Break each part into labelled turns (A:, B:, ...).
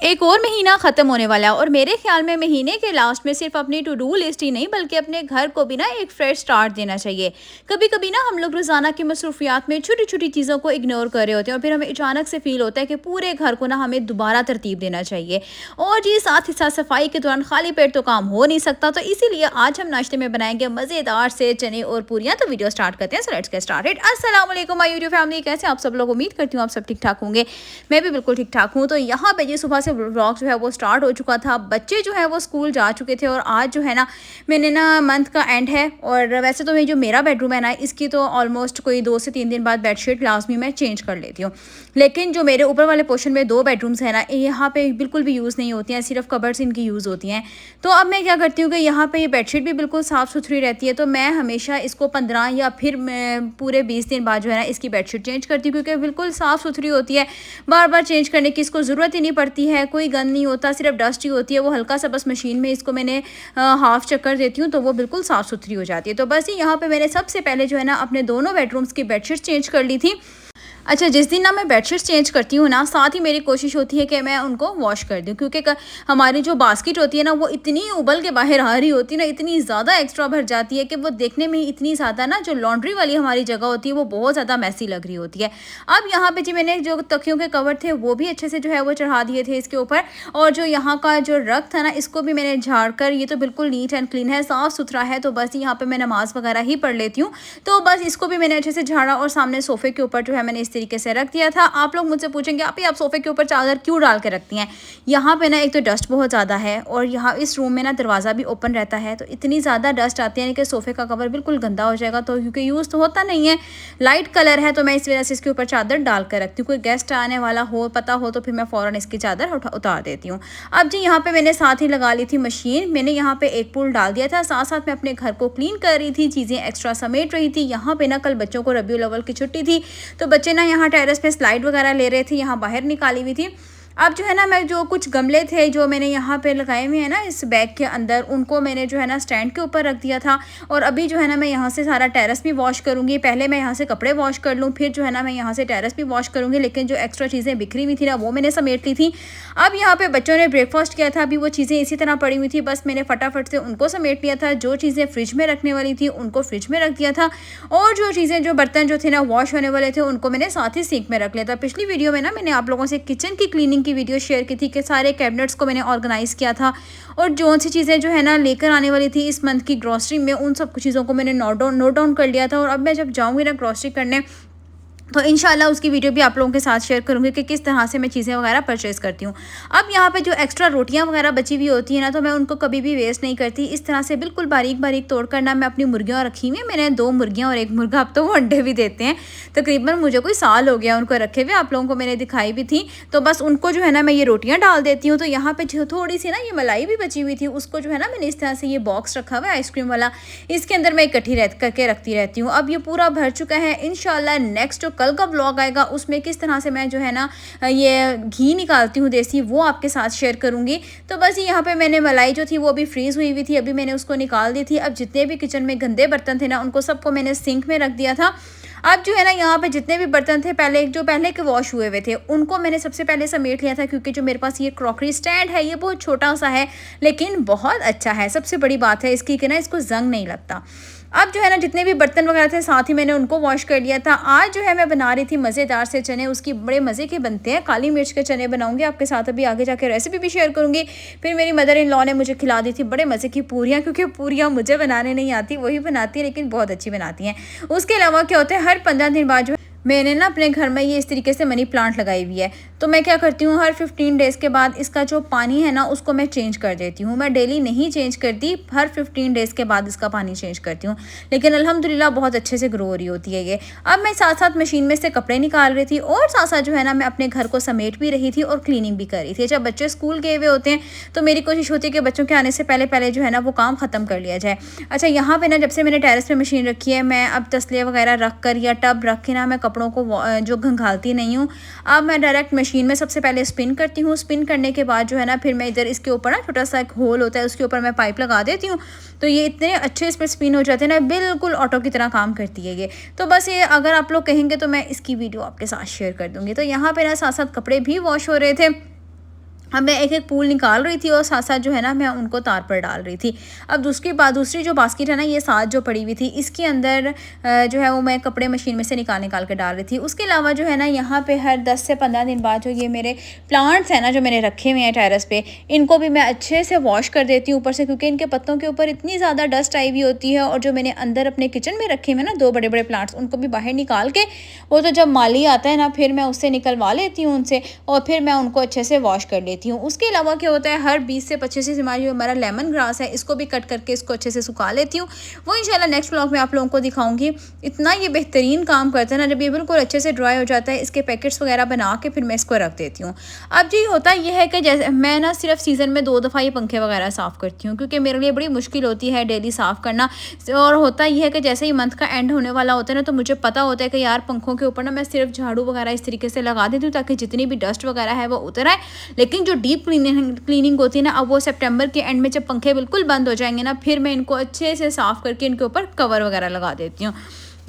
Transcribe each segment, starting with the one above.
A: एक और महीना ख़त्म होने वाला है और मेरे ख्याल में महीने के लास्ट में सिर्फ अपनी टू डू लिस्ट ही नहीं बल्कि अपने घर को भी ना एक फ्रेश स्टार्ट देना चाहिए। कभी कभी ना हम लोग रोज़ाना की मसरूफियात में छोटी छोटी चीज़ों को इग्नोर कर रहे होते हैं और फिर हमें अचानक से फील होता है कि पूरे घर को ना हमें दोबारा तरतीब देना चाहिए। और जी साथ ही साथ सफाई के दौरान खाली पेट तो काम हो नहीं सकता, तो इसीलिए आज हम नाश्ते में बनाएंगे मज़ेदार से चने और पूरियाँ। तो वीडियो स्टार्ट करते हैं। So let's get started. अस्सलाम वालेकुम माय यूट्यूब फैमिली, कैसे आप सब लोग? उम्मीद करती हूँ आप सब ठीक ठाक होंगे। मैं भी बिल्कुल ठीक ठाक हूँ। तो यहाँ पे जी सुबह से व्लॉग जो है वो स्टार्ट हो चुका था। बच्चे जो है वो स्कूल जा चुके थे और आज जो है ना मैंने ना मंथ का एंड है और वैसे तो जो मेरा बेडरूम है ना इसकी तो ऑलमोस्ट कोई 2 से 3 दिन बाद बेडशीट लाजमी मैं चेंज कर लेती हूँ। लेकिन जो मेरे ऊपर वाले पोर्शन में 2 बेडरूम्स है ना, यहाँ पे बिल्कुल भी यूज़ नहीं होती हैं, सिर्फ कबर्ड्स इनकी यूज़ होती हैं। तो अब मैं क्या करती हूँ कि यहाँ पे ये बेडशीट भी बिल्कुल साफ़ सुथरी रहती है, तो मैं हमेशा इसको 15 या फिर मैं पूरे 20 दिन बाद जो है ना इसकी बेडशीट चेंज करती हूँ, क्योंकि बिल्कुल साफ़ सुथरी होती है। बार बार चेंज करने की इसको ज़रूरत ही नहीं पड़ती है, कोई गंद नहीं होता, सिर्फ डस्ट ही होती है। वो हल्का सा बस मशीन में इसको मैंने हाफ चक्कर देती हूँ तो वो बिल्कुल साफ़ सुथरी हो जाती है। तो बस यहाँ पे मैंने सबसे पहले जो है ना अपने दोनों बेडरूम्स की बेडशीट चेंज कर ली थी। अच्छा, जिस दिन ना मैं बेडशीट्स चेंज करती हूँ ना, साथ ही मेरी कोशिश होती है कि मैं उनको वॉश कर दूँ, क्योंकि हमारी जो बास्केट होती है ना वो इतनी उबल के बाहर आ रही होती है ना, इतनी ज़्यादा एक्स्ट्रा भर जाती है कि वो देखने में ही इतनी ज़्यादा ना जो लॉन्ड्री वाली हमारी जगह होती है वो बहुत ज़्यादा मैसी लग रही होती है। अब यहाँ पे जी मैंने जो तकियों के कवर थे वो भी अच्छे से जो है वो चढ़ा दिए थे इसके ऊपर, और जो यहाँ का जो रग था ना इसको भी मैंने झाड़ कर, ये तो बिल्कुल नीट एंड क्लीन है, साफ़ सुथरा है। तो बस यहाँ पर मैं नमाज़ वगैरह ही पढ़ लेती हूँ, तो बस इसको भी मैंने अच्छे से झाड़ा और सामने सोफ़े के ऊपर जो है मैंने इस तरीके से रख दिया था। आप लोग मुझसे पूछेंगे आप सोफे के ऊपर चादर क्यों डाल के रखती हैं? यहाँ पे ना एक तो डस्ट बहुत ज़्यादा है और यहाँ इस रूम में ना दरवाज़ा भी ओपन रहता है, तो इतनी ज़्यादा डस्ट आती है कि सोफे का कवर बिल्कुल गंदा हो जाएगा। तो क्योंकि यूज़ तो होता नहीं है, लाइट कलर है, तो मैं इस वजह से इसके ऊपर चादर डाल कर रखती हूँ। कोई गेस्ट आने वाला हो, पता हो, तो फिर मैं फ़ौरन इसकी चादर उतार देती हूँ। अब जी यहाँ पे मैंने साथ ही लगा ली थी मशीन। मैंने यहाँ पे एक पूल डाल दिया था, साथ साथ मैं अपने घर को क्लीन कर रही थी, चीज़ें एक्स्ट्रा समेट रही थी। यहाँ पे ना कल बच्चों को रबीउल अव्वल की छुट्टी थी, तो बच्चे ना यहाँ टेरेस पे स्लाइड वगैरह ले रहे थे, यहाँ बाहर निकाली हुई थी। अब जो है ना मैं जो कुछ गमले थे जो मैंने यहाँ पे लगाए हुए हैं ना इस बैग के अंदर, उनको मैंने जो है ना स्टैंड के ऊपर रख दिया था। और अभी जो है ना मैं यहाँ से सारा टेरेस भी वॉश करूँगी। पहले मैं यहाँ से कपड़े वॉश कर लूँ, फिर जो है ना मैं यहाँ से टेरेस भी वॉश करूँगी। लेकिन जो एक्स्ट्रा चीज़ें बिखरी हुई थी ना वो मैंने समेट ली थी। अब यहाँ पे बच्चों ने ब्रेकफास्ट किया था, अभी वो चीज़ें इसी तरह पड़ी हुई थी, बस मैंने फटाफट से उनको समेट लिया था। जो चीज़ें फ्रिज में रखने वाली थी उनको फ्रिज में रख दिया था, और जो चीज़ें जो बर्तन जो थे ना वॉश होने वाले थे उनको मैंने साथ ही सिंक में रख लिया था। पिछली वीडियो में ना मैंने आप लोगों से किचन की क्लीनिंग की वीडियो शेयर की थी कि सारे कैबिनेट्स को मैंने ऑर्गेनाइज़ किया था, और जो सी चीज़ें जो है ना लेकर आने वाली थी इस मंथ की ग्रॉसरी में, उन सब कुछ चीज़ों को मैंने नोट डाउन कर लिया था। और अब मैं जब जाऊँगी ना ग्रॉसरी करने तो इंशाल्लाह उसकी वीडियो भी आप लोगों के साथ शेयर करूँगी कि किस तरह से मैं चीज़ें वगैरह परचेज़ करती हूँ। अब यहाँ पे जो एक्स्ट्रा रोटियाँ वगैरह बची हुई होती है ना, तो मैं उनको कभी भी वेस्ट नहीं करती। इस तरह से बिल्कुल बारीक बारीक तोड़ कर ना मैं अपनी मुर्गियाँ रखी हुई हैं। मैंने 2 मुर्गियाँ और 1 मुर्गा, अब तो वो अंडे भी देते हैं। तकरीबन मुझे कोई साल हो गया उनको रखे हुए, आप लोगों को मैंने दिखाई भी थी। तो बस उनको जो है ना मैं ये रोटियाँ डाल देती हूँ। तो यहाँ पर जो थोड़ी सी ना ये मलाई भी बची हुई थी, उसको जो है ना मैंने इस तरह से ये बॉक्स रखा हुआ है आइसक्रीम वाला, इसके अंदर मैं इकट्ठी करके रखती रहती हूँ। अब ये पूरा भर चुका है। इंशाल्लाह नेक्स्ट जो कल का ब्लॉग आएगा उसमें किस तरह से मैं जो है ना ये घी निकालती हूँ देसी, वो आपके साथ शेयर करूँगी। तो बस यहाँ पे मैंने मलाई जो थी वो भी फ्रीज़ हुई हुई थी, अभी मैंने उसको निकाल दी थी। अब जितने भी किचन में गंदे बर्तन थे ना उनको सबको मैंने सिंक में रख दिया था। अब जो है ना यहाँ पे जितने भी बर्तन थे पहले के वॉश हुए थे उनको मैंने सबसे पहले समेट लिया था, क्योंकि जो मेरे पास ये क्रॉकरी स्टैंड है ये बहुत छोटा सा है लेकिन बहुत अच्छा है। सबसे बड़ी बात है इसकी कि ना इसको जंग नहीं लगता। अब जो है ना जितने भी बर्तन वगैरह थे साथ ही मैंने उनको वॉश कर लिया था। आज जो है मैं बना रही थी मज़ेदार से चने, उसकी बड़े मज़े के बनते हैं, काली मिर्च के चने बनाऊंगी आपके साथ, अभी आगे जाके रेसिपी भी शेयर करूंगी। फिर मेरी मदर इन लॉ ने मुझे खिला दी थी बड़े मज़े की पूरियाँ, क्योंकि पूरियाँ मुझे बनाने नहीं आती, वही बनाती है, लेकिन बहुत अच्छी बनाती हैं। उसके अलावा क्या होता है, हर 15 दिन बाद जो मैंने ना अपने घर में ये इस तरीके से मनी प्लांट लगाई हुई है, तो मैं क्या करती हूँ हर 15 डेज़ के बाद इसका जो पानी है ना उसको मैं चेंज कर देती हूँ। मैं डेली नहीं चेंज करती, हर 15 डेज़ के बाद इसका पानी चेंज करती हूँ, लेकिन अल्हम्दुलिल्लाह बहुत अच्छे से ग्रो हो रही होती है ये। अब मैं साथ साथ मशीन में से कपड़े निकाल रही थी और साथ साथ जो है ना मैं अपने घर को समेट भी रही थी और क्लीनिंग भी कर रही थी। जब बच्चे स्कूल गए हुए होते हैं तो मेरी कोशिश होती है कि बच्चों के आने से पहले पहले जो है ना वो काम ख़त्म कर लिया जाए। अच्छा, यहाँ पर ना जब से मैंने टेरेस पर मशीन रखी है, मैं अब तसले वगैरह रख कर या टब रख के ना मैं कपड़ों को जो घंघालती नहीं हूँ। अब मैं डायरेक्ट मशीन में सबसे पहले स्पिन करती हूँ। स्पिन करने के बाद जो है ना फिर मैं इधर इसके ऊपर ना छोटा सा एक होल होता है, उसके ऊपर मैं पाइप लगा देती हूँ, तो ये इतने अच्छे इस पर स्पिन हो जाते हैं ना, बिल्कुल ऑटो की तरह काम करती है ये। तो बस ये अगर आप लोग कहेंगे तो मैं इसकी वीडियो आपके साथ शेयर कर दूँगी। तो यहाँ पर ना साथ साथ कपड़े भी वॉश हो रहे थे। अब मैं एक-एक पूल निकाल रही थी और साथ-साथ जो है ना मैं उनको तार पर डाल रही थी। अब दूसरी जो बास्केट है ना ये साथ जो पड़ी हुई थी इसके अंदर जो है वो मैं कपड़े मशीन में से निकाल-निकाल के डाल रही थी। उसके अलावा जो है ना यहाँ पे हर 10 से 15 दिन बाद जो ये मेरे प्लांट्स हैं ना जो मैंने रखे हुए हैं टेरेस पे, इनको भी मैं अच्छे से वॉश कर देती हूँ ऊपर से, क्योंकि इनके पत्तों के ऊपर इतनी ज़्यादा डस्ट आई हुई होती है। और जो मैंने अंदर अपने किचन में रखे हुए हैं ना 2 बड़े-बड़े प्लांट्स, उनको भी बाहर निकाल के वो तो जब माली आता है ना फिर मैं उससे निकलवा लेती हूँ उनसे और फिर मैं उनको अच्छे से वॉश कर लेती हूँ। उसके अलावा क्या होता है हर 20 से 25 दिन हमारा लेमन ग्रास है, इसको भी कट करके इसको अच्छे से सुखा लेती हूँ। वो इंशाल्लाह नेक्स्ट व्लॉग में आप लोगों को दिखाऊंगी। इतना ये बेहतरीन काम करता है ना, जब ये बिल्कुल अच्छे से ड्राई हो जाता है इसके पैकेट्स वगैरह बना के फिर मैं इसको रख देती हूँ। अब जी होता ये है कि जैसे मैं ना सिर्फ सीज़न में 2 दफ़ा ये पंखे वगैरह साफ़ करती हूँ, क्योंकि मेरे लिए बड़ी मुश्किल होती है डेली साफ़ करना। और होता ये है कि जैसे ही मंथ का एंड होने वाला होता है ना तो मुझे पता होता है कि यार पंखों के ऊपर ना मैं सिर्फ झाड़ू वगैरह इस तरीके से लगा देती हूँ ताकि जितनी भी डस्ट वगैरह है वो उतर आए। लेकिन जो डीप क्लीनिंग होती है ना, अब वो सितंबर के एंड में जब पंखे बिल्कुल बंद हो जाएंगे ना फिर मैं इनको अच्छे से साफ़ करके इनके ऊपर कवर वगैरह लगा देती हूँ।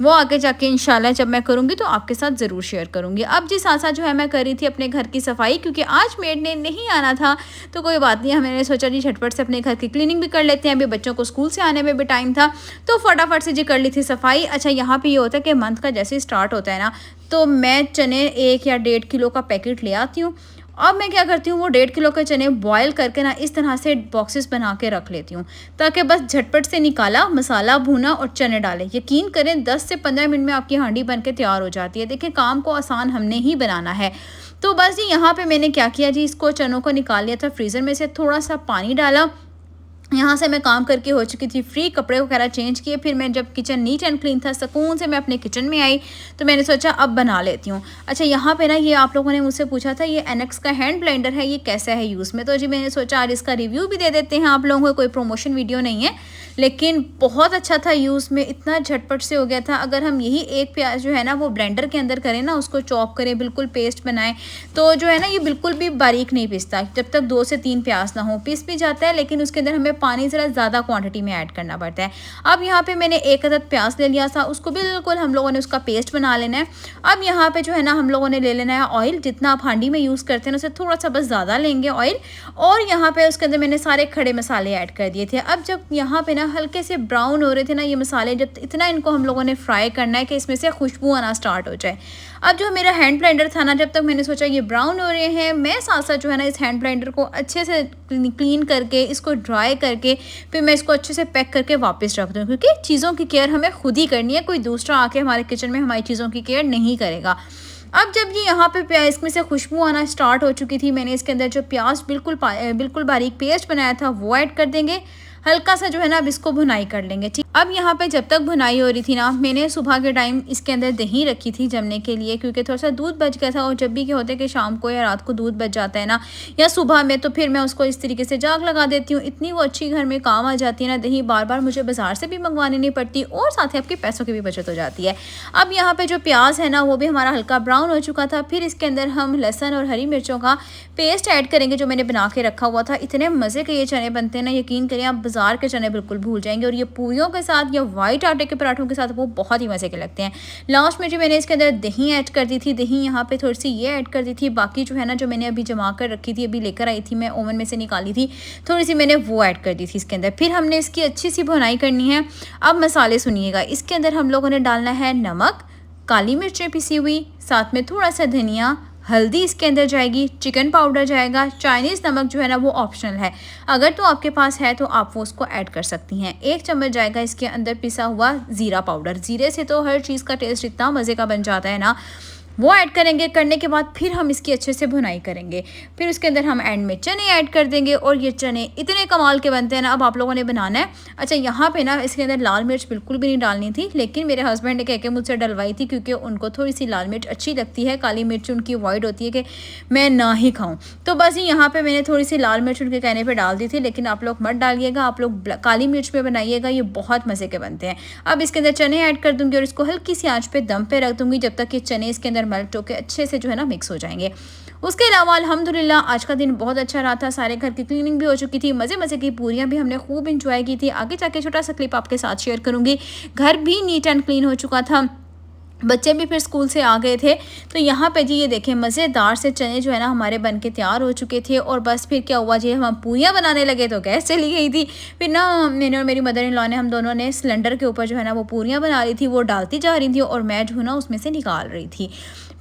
A: वो आगे जाके इंशाल्लाह जब मैं करूँगी तो आपके साथ ज़रूर शेयर करूँगी। अब जी साथ-साथ जो है मैं कर रही थी अपने घर की सफाई, क्योंकि आज मेड ने नहीं आना था तो कोई बात नहीं, मैंने सोचा जी झटपट से अपने घर की क्लीनिंग भी कर लेते हैं। अभी बच्चों को स्कूल से आने में भी टाइम था तो फटाफट से जी कर ली थी सफाई। अच्छा, यहाँ पे ये होता है कि मंथ का जैसे ही स्टार्ट होता है ना तो मैं चने 1 या 1.5 किलो का पैकेट ले आती हूँ। अब मैं क्या करती हूँ वो 1.5 किलो के चने बॉयल करके ना इस तरह से बॉक्सेस बना के रख लेती हूँ ताकि बस झटपट से निकाला, मसाला भूना और चने डाले। यकीन करें 10 से 15 मिनट में आपकी हांडी बन के तैयार हो जाती है। देखिए काम को आसान हमने ही बनाना है। तो बस जी यहाँ पे मैंने क्या किया जी, इसको चनों को निकाल लिया था फ्रीज़र में से, थोड़ा सा पानी डाला। यहाँ से मैं काम करके हो चुकी थी फ्री, कपड़े वगैरह चेंज किए। फिर मैं जब किचन नीट एंड क्लीन था, सुकून से मैं अपने किचन में आई तो मैंने सोचा अब बना लेती हूँ। अच्छा, यहाँ पे ना ये आप लोगों ने मुझसे पूछा था ये एनेक्स का हैंड ब्लेंडर है, ये कैसा है यूज़ में, तो जी मैंने सोचा आज इसका रिव्यू भी दे देते हैं आप लोगों को। कोई प्रमोशन वीडियो नहीं है लेकिन बहुत अच्छा था यूज़ में, इतना झटपट से हो गया था। अगर हम यही एक प्याज जो है ना वो ब्लेंडर के अंदर करें ना, उसको चॉप करें, बिल्कुल पेस्ट बनाएं तो जो है ना ये बिल्कुल भी बारीक नहीं पिसता। जब तक 2 से 3 प्याज ना हो पिस भी जाता है, लेकिन उसके अंदर हमें पानी ज़रा ज़्यादा क्वांटिटी में ऐड करना पड़ता है। अब यहाँ पे मैंने 1 अदद प्याज ले लिया था, उसको बिल्कुल हम लोगों ने उसका पेस्ट बना लेना है। अब यहाँ पे जो है ना हम लोगों ने ले लेना है ऑयल, जितना आप हांडी में यूज़ करते हैं उससे थोड़ा सा बस ज़्यादा लेंगे ऑयल। और यहाँ पे उसके अंदर मैंने सारे खड़े मसाले ऐड कर दिए थे। अब जब यहाँ पे ना हल्के से ब्राउन हो रहे थे ना ये मसाले, जब इतना इनको हम लोगों ने फ्राई करना है कि इसमें से खुशबू आना स्टार्ट हो जाए। अब जो मेरा हैंड ब्लेंडर था ना, जब तक मैंने सोचा ये ब्राउन हो रहे हैं, मैं साथ साथ जो है ना इस हैंड ब्लेंडर को अच्छे से क्लीन करके इसको ड्राई करके फिर मैं इसको अच्छे से पैक करके वापस रख दूँ, क्योंकि चीज़ों की केयर हमें खुद ही करनी है, कोई दूसरा आके हमारे किचन में हमारी चीज़ों की केयर नहीं करेगा। अब जब ये यहाँ पे प्याज में से खुशबू आना स्टार्ट हो चुकी थी, मैंने इसके अंदर जो प्याज बिल्कुल बारीक पेस्ट बनाया था वो ऐड कर देंगे। हल्का सा जो है ना अब इसको भुनाई कर लेंगे, ठीक। अब यहाँ पे जब तक भुनाई हो रही थी ना, मैंने सुबह के टाइम इसके अंदर दही रखी थी जमने के लिए, क्योंकि थोड़ा सा दूध बच गया था। और जब भी क्या होता है कि शाम को या रात को दूध बच जाता है ना या सुबह में, तो फिर मैं उसको इस तरीके से जाग लगा देती हूँ। इतनी वो अच्छी घर में काम आ जाती है ना दही, बार बार मुझे बाजार से भी मंगवानी नहीं पड़ती और साथ ही आपके पैसों की भी बचत हो जाती है। अब यहाँ पे जो प्याज है ना वो भी हमारा हल्का ब्राउन हो चुका था। फिर इसके अंदर हम लहसुन और हरी मिर्चों का पेस्ट ऐड करेंगे जो मैंने बना के रखा हुआ था। इतने मज़े के ये चने बनते हैं ना, यकीन करिए आप बाजार के चने बिल्कुल भूल जाएंगे। और ये पूरियों के साथ या वाइट आटे के पराठों के साथ वो बहुत ही मज़े के लगते हैं। लास्ट में जो मैंने इसके अंदर दही ऐड कर दी थी, दही यहाँ पे थोड़ी सी ये ऐड कर दी थी। बाकी जो है ना जो मैंने अभी जमा कर रखी थी, अभी लेकर आई थी मैं ओवन में से निकाली थी, थोड़ी सी मैंने वो ऐड कर दी थी इसके अंदर। फिर हमने इसकी अच्छी सी भुनाई करनी है। अब मसाले सुनिएगा, इसके अंदर हम लोगों ने डालना है नमक, काली मिर्चें पिसी हुई, साथ में थोड़ा सा धनिया, हल्दी इसके अंदर जाएगी, चिकन पाउडर जाएगा, चाइनीज़ नमक जो है ना वो ऑप्शनल है, अगर तो आपके पास है तो आप वो उसको ऐड कर सकती हैं। 1 चम्मच जाएगा इसके अंदर पिसा हुआ ज़ीरा पाउडर। ज़ीरे से तो हर चीज़ का टेस्ट इतना मज़े का बन जाता है ना, वो ऐड करेंगे। करने के बाद फिर हम इसकी अच्छे से भुनाई करेंगे। फिर उसके अंदर हम एंड में चने ऐड कर देंगे और ये चने इतने कमाल के बनते हैं ना। अब आप लोगों ने बनाना है। अच्छा, यहाँ पे ना इसके अंदर लाल मिर्च बिल्कुल भी नहीं डालनी थी, लेकिन मेरे हस्बैंड ने कह के मुझसे डलवाई थी, क्योंकि उनको थोड़ी सी लाल मिर्च अच्छी लगती है, काली मिर्च उनकी अवॉइड होती है कि मैं ना ही खाऊँ। तो बस यहाँ पर मैंने थोड़ी सी लाल मिर्च उनके कहने पर डाल दी थी, लेकिन आप लोग मत डालिएगा, आप लोग काली मिर्च में बनाइएगा, ये बहुत मज़े के बनते हैं। अब इसके अंदर चने ऐड कर दूँगी और इसको हल्की सी आँच पर दम पर रख दूँगी जब तक कि चने इसके अंदर मेल्ट होकर अच्छे से जो है ना मिक्स हो जाएंगे। उसके अलावा अल्हम्दुलिल्लाह आज का दिन बहुत अच्छा रहा था। सारे घर की क्लीनिंग भी हो चुकी थी, मज़े की पूरियां भी हमने खूब इंजॉय की थी। आगे जाके छोटा सा क्लिप आपके साथ शेयर करूंगी। घर भी नीट एंड क्लीन हो चुका था। बच्चे भी फिर स्कूल से आ गए थे। तो यहाँ पे जी ये देखें मज़ेदार से चने जो है ना हमारे बन के तैयार हो चुके थे और बस फिर क्या हुआ जी हम पूरियाँ बनाने लगे तो गैस चली गई थी। फिर ना मैंने और मेरी मदर इन लॉ ने हम दोनों ने सिलेंडर के ऊपर जो है ना वो पूरियाँ बना रही थी, वो डालती जा रही थी और मैं जो है ना उसमें से निकाल रही थी।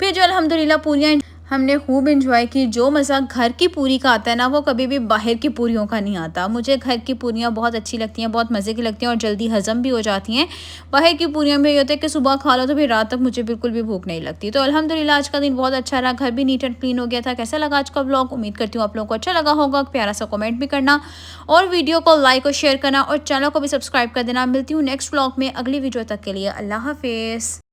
A: फिर जो अल्हम्दुलिल्लाह पूरियाँ हमने खूब एंजॉय की। जो मज़ा घर की पूरी का आता है ना वो कभी भी बाहर की पूरियों का नहीं आता। मुझे घर की पूरियाँ बहुत अच्छी लगती हैं, बहुत मज़े की लगती हैं और जल्दी हज़म भी हो जाती हैं। बाहर की पूरियों में ये होता है कि सुबह खा लो तो फिर रात तक मुझे बिल्कुल भी भूख नहीं लगती। तो अल्हम्दुलिल्लाह आज का दिन बहुत अच्छा रहा, घर भी नीट एंड क्लीन हो गया था। कैसा लगा आज का व्लॉग? उम्मीद करती हूँ आप लोगों को अच्छा लगा होगा। प्यारा सा कमेंट भी करना और वीडियो को लाइक और शेयर करना और चैनल को भी सब्सक्राइब कर देना। मिलती हूँ नेक्स्ट व्लॉग में अगली वीडियो तक के लिए। अल्लाह हाफ़िज़।